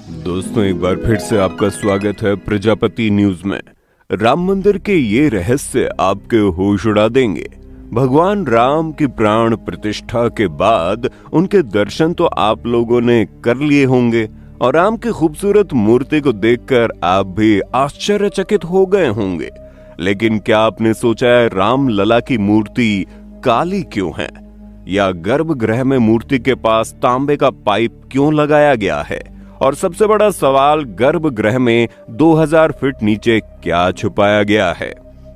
दोस्तों, एक बार फिर से आपका स्वागत है प्रजापति न्यूज में। राम मंदिर के ये रहस्य आपके होश उड़ा देंगे। भगवान राम की प्राण प्रतिष्ठा के बाद उनके दर्शन तो आप लोगों ने कर लिए होंगे और राम की खूबसूरत मूर्ति को देखकर आप भी आश्चर्यचकित हो गए होंगे। लेकिन क्या आपने सोचा है राम लला की मूर्ति काली क्यों है, या गर्भगृह में मूर्ति के पास तांबे का पाइप क्यों लगाया गया है, और सबसे बड़ा सवाल, गर्भगृह में 2000 फीट नीचे क्या छुपाया गया है।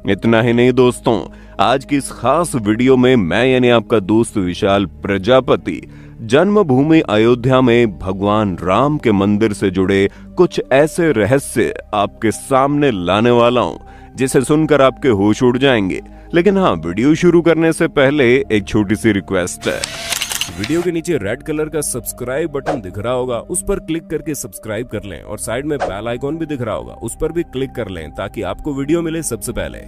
इतना ही नहीं दोस्तों, आज की इस खास वीडियो में मैं यानी आपका दोस्त विशाल प्रजापति जन्मभूमि अयोध्या में भगवान राम के मंदिर से जुड़े कुछ ऐसे रहस्य आपके सामने लाने वाला हूं जिसे सुनकर आपके होश उड़ जाएंगे। लेकिन हाँ, वीडियो शुरू करने से पहले एक छोटी सी रिक्वेस्ट है। वीडियो के नीचे रेड कलर का सब्सक्राइब बटन दिख रहा होगा, उस पर क्लिक करके सब्सक्राइब कर लें और साइड में बेल आइकॉन भी दिख रहा होगा, उस पर भी क्लिक कर लें ताकि आपको वीडियो मिले सबसे पहले।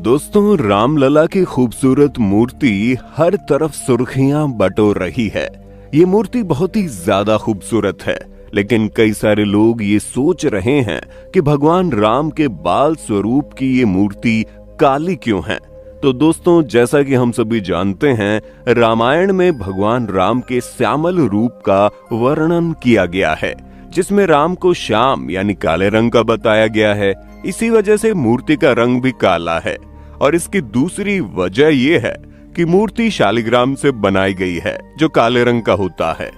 दोस्तों, रामलला की खूबसूरत मूर्ति हर तरफ सुर्खियां बटोर रही है। ये मूर्ति बहुत ही ज्यादा खूबसूरत है, लेकिन कई सारे लोग ये सोच रहे हैं कि भगवान राम के बाल स्वरूप की ये मूर्ति काली क्यों है। तो दोस्तों, जैसा कि हम सभी जानते हैं, रामायण में भगवान राम के श्यामल रूप का वर्णन किया गया है, जिसमें राम को श्याम यानी काले रंग का बताया गया है। इसी वजह से मूर्ति का रंग भी काला है। और इसकी दूसरी वजह यह है कि मूर्ति शालिग्राम से बनाई गई है, जो काले रंग का होता है।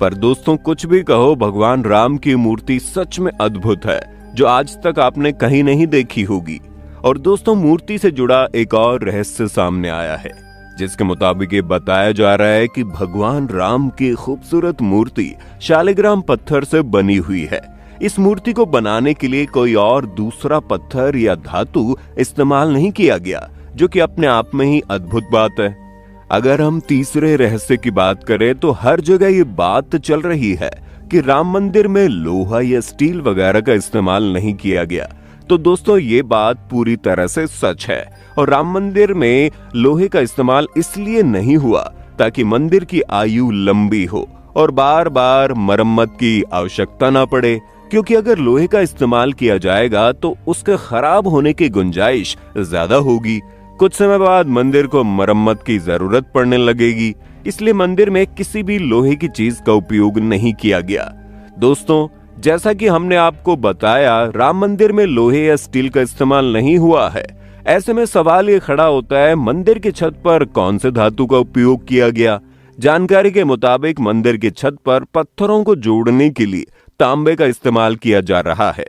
पर दोस्तों, कुछ भी कहो, भगवान राम की मूर्ति सच में अद्भुत है, जो आज तक आपने कहीं नहीं देखी होगी। और दोस्तों, मूर्ति से जुड़ा एक और रहस्य सामने आया है, जिसके मुताबिक ये बताया जा रहा है कि भगवान राम की खूबसूरत मूर्ति शालिग्राम पत्थर से बनी हुई है। इस मूर्ति को बनाने के लिए कोई और दूसरा पत्थर या धातु इस्तेमाल नहीं किया गया, जो कि अपने आप में ही अद्भुत बात है। अगर हम तीसरे रहस्य की बात करें तो हर जगह ये बात चल रही है कि राम मंदिर में लोहा या स्टील वगैरह का इस्तेमाल नहीं किया गया। तो दोस्तों, ये बात पूरी तरह से सच है। और राम मंदिर में लोहे का इस्तेमाल इसलिए नहीं हुआ ताकि मंदिर की आयु लंबी हो और बार बार मरम्मत की आवश्यकता ना पड़े, क्योंकि अगर लोहे का इस्तेमाल किया जाएगा तो उसके खराब होने की गुंजाइश ज्यादा होगी। कुछ समय बाद मंदिर को मरम्मत की जरूरत पड़ने लगेगी, इसलिए मंदिर में किसी भी लोहे की चीज का उपयोग नहीं किया गया। दोस्तों, जैसा कि हमने आपको बताया, राम मंदिर में लोहे या स्टील का इस्तेमाल नहीं हुआ है। ऐसे में सवाल ये खड़ा होता है, मंदिर की छत पर कौन से धातु का उपयोग किया गया। जानकारी के मुताबिक मंदिर की छत पर पत्थरों को जोड़ने के लिए तांबे का इस्तेमाल किया जा रहा है,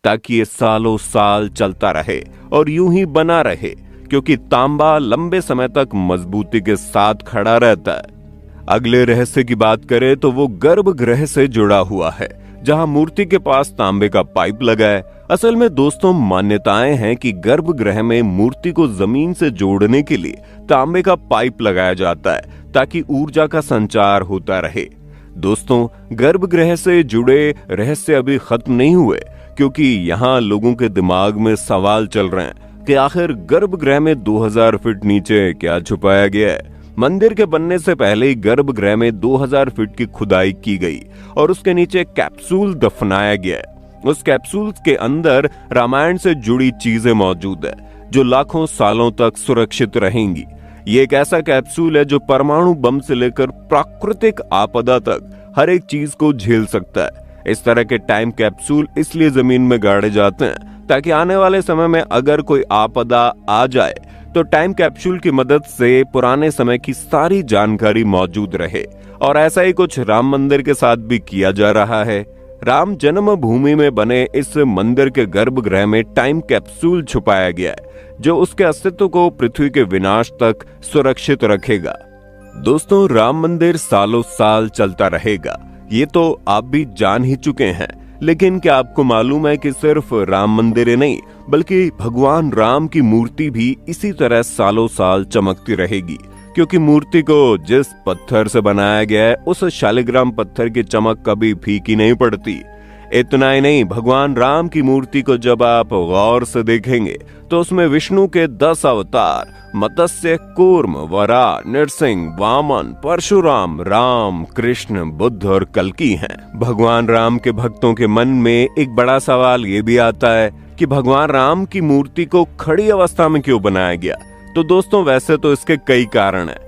ताकि ये सालों साल चलता रहे और यूं ही बना रहे, क्योंकि तांबा लंबे समय तक मजबूती के साथ खड़ा रहता है। अगले रहस्य की बात करें तो वो गर्भगृह से जुड़ा हुआ है, जहां मूर्ति के पास तांबे का पाइप लगा है। असल में दोस्तों, मान्यताएं हैं कि गर्भगृह में मूर्ति को जमीन से जोड़ने के लिए तांबे का पाइप लगाया जाता है, ताकि ऊर्जा का संचार होता रहे। दोस्तों, गर्भगृह से जुड़े रहस्य अभी खत्म नहीं हुए, क्योंकि यहाँ लोगों के दिमाग में सवाल चल रहे हैं कि आखिर गर्भगृह में 2000 फीट नीचे क्या छुपाया गया है। मंदिर के बनने से पहले ही गर्भगृह में 2000 फीट की खुदाई की गई और उसके नीचे कैप्सूल दफनाया गया है। उस कैप्सूल के अंदर रामायण से जुड़ी चीजें मौजूद है, जो लाखों सालों तक सुरक्षित रहेंगी। ये एक ऐसा कैप्सूल है जो परमाणु बम से लेकर प्राकृतिक आपदा तक हर एक चीज को झेल सकता है। इस तरह के टाइम कैप्सूल इसलिए जमीन में गाड़े जाते हैं ताकि आने वाले समय में अगर कोई आपदा आ जाए तो टाइम कैप्सूल की मदद से पुराने समय की सारी जानकारी मौजूद रहे। और ऐसा ही कुछ राम मंदिर के साथ भी किया जा रहा है। राम जन्मभूमि में बने इस मंदिर के गर्भगृह में टाइम कैप्सूल छुपाया गया है, जो उसके अस्तित्व को पृथ्वी के विनाश तक सुरक्षित रखेगा। दोस्तों, राम मंदिर सालों साल चलता रहेगा, ये तो आप भी जान ही चुके हैं। लेकिन क्या आपको मालूम है कि सिर्फ राम मंदिर ही नहीं, बल्कि भगवान राम की मूर्ति भी इसी तरह सालों साल चमकती रहेगी, क्योंकि मूर्ति को जिस पत्थर से बनाया गया है, उस शालिग्राम पत्थर की चमक कभी फीकी नहीं पड़ती। इतना ही नहीं, भगवान राम की मूर्ति को जब आप गौर से देखेंगे तो उसमें विष्णु के 10 अवतार मत्स्य, कूर्म, वराह, नृसिंह, वामन, परशुराम, राम, कृष्ण, बुद्ध और कल्कि हैं। भगवान राम के भक्तों के मन में एक बड़ा सवाल ये भी आता है कि भगवान राम की मूर्ति को खड़ी अवस्था में क्यों बनाया गया। तो दोस्तों, वैसे तो इसके कई कारण हैं,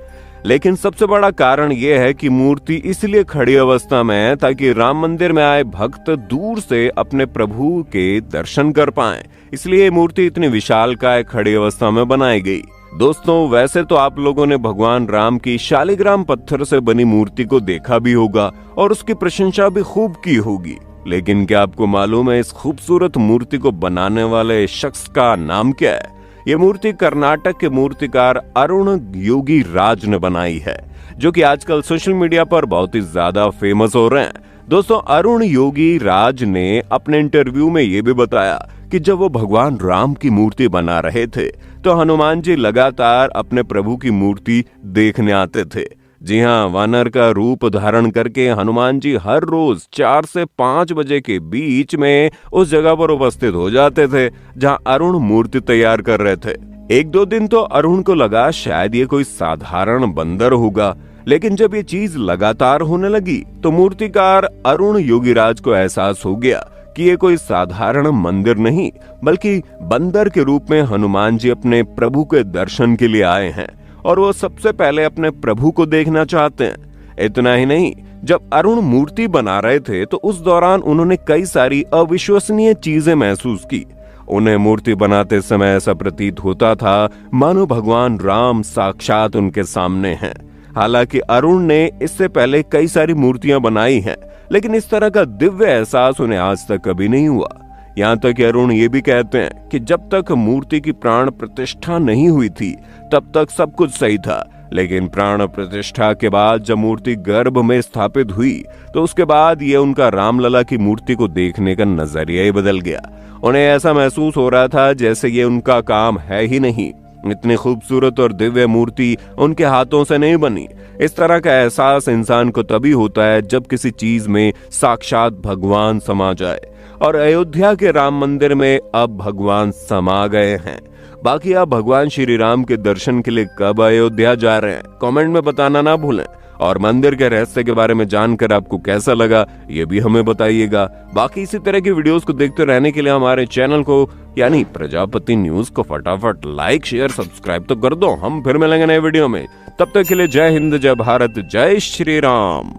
लेकिन सबसे बड़ा कारण यह है कि मूर्ति इसलिए खड़ी अवस्था में है ताकि राम मंदिर में आए भक्त दूर से अपने प्रभु के दर्शन कर पाएं। इसलिए मूर्ति इतनी विशालकाय खड़ी अवस्था में बनाई गई। दोस्तों, वैसे तो आप लोगों ने भगवान राम की शालिग्राम पत्थर से बनी मूर्ति को देखा भी होगा और उसकी प्रशंसा भी खूब की होगी, लेकिन क्या आपको मालूम है इस खूबसूरत मूर्ति को बनाने वाले शख्स का नाम क्या है? ये मूर्ति कर्नाटक के मूर्तिकार अरुण योगी राज ने बनाई है, जो कि आजकल सोशल मीडिया पर बहुत ही ज्यादा फेमस हो रहे हैं। दोस्तों, अरुण योगी राज ने अपने इंटरव्यू में ये भी बताया कि जब वो भगवान राम की मूर्ति बना रहे थे तो हनुमान जी लगातार अपने प्रभु की मूर्ति देखने आते थे। जी हाँ, वानर का रूप धारण करके हनुमान जी हर रोज 4 से 5 बजे के बीच में उस जगह पर उपस्थित हो जाते थे जहां अरुण मूर्ति तैयार कर रहे थे। 1-2 दिन तो अरुण को लगा शायद ये कोई साधारण बंदर होगा, लेकिन जब ये चीज लगातार होने लगी तो मूर्तिकार अरुण योगीराज को एहसास हो गया कि ये कोई साधारण मंदिर नहीं बल्कि बंदर के रूप में हनुमान जी अपने प्रभु के दर्शन के लिए आए हैं और वो सबसे पहले अपने प्रभु को देखना चाहते हैं। इतना ही नहीं, जब अरुण मूर्ति बना रहे थे तो उस दौरान उन्होंने कई सारी अविश्वसनीय चीजें महसूस की। उन्हें मूर्ति बनाते समय ऐसा प्रतीत होता था मानो भगवान राम साक्षात उनके सामने हैं। हालांकि अरुण ने इससे पहले कई सारी मूर्तियां बनाई हैं, लेकिन इस तरह का दिव्य एहसास उन्हें आज तक कभी नहीं हुआ। यहाँ तक कि अरुण ये भी कहते हैं कि जब तक मूर्ति की प्राण प्रतिष्ठा नहीं हुई थी तब तक सब कुछ सही था, लेकिन प्राण प्रतिष्ठा के बाद जब मूर्ति गर्भ में स्थापित हुई तो उसके बाद ये उनका रामलला की मूर्ति को देखने का नजरिया ही बदल गया। उन्हें ऐसा महसूस हो रहा था जैसे ये उनका काम है ही नहीं। इतनी खूबसूरत और दिव्य मूर्ति उनके हाथों से नहीं बनी। इस तरह का एहसास इंसान को तभी होता है जब किसी चीज में साक्षात भगवान समा जाए, और अयोध्या के राम मंदिर में अब भगवान समा गए हैं। बाकी आप भगवान श्री राम के दर्शन के लिए कब अयोध्या जा रहे हैं, कमेंट में बताना ना भूलें। और मंदिर के रहस्य के बारे में जानकर आपको कैसा लगा ये भी हमें बताइएगा। बाकी इसी तरह की वीडियोस को देखते रहने के लिए हमारे चैनल को यानी प्रजापति न्यूज को फटाफट लाइक, शेयर, सब्सक्राइब तो कर दो। हम फिर मिलेंगे नए वीडियो में, तब तक के लिए जय हिंद, जय भारत, जय श्री राम।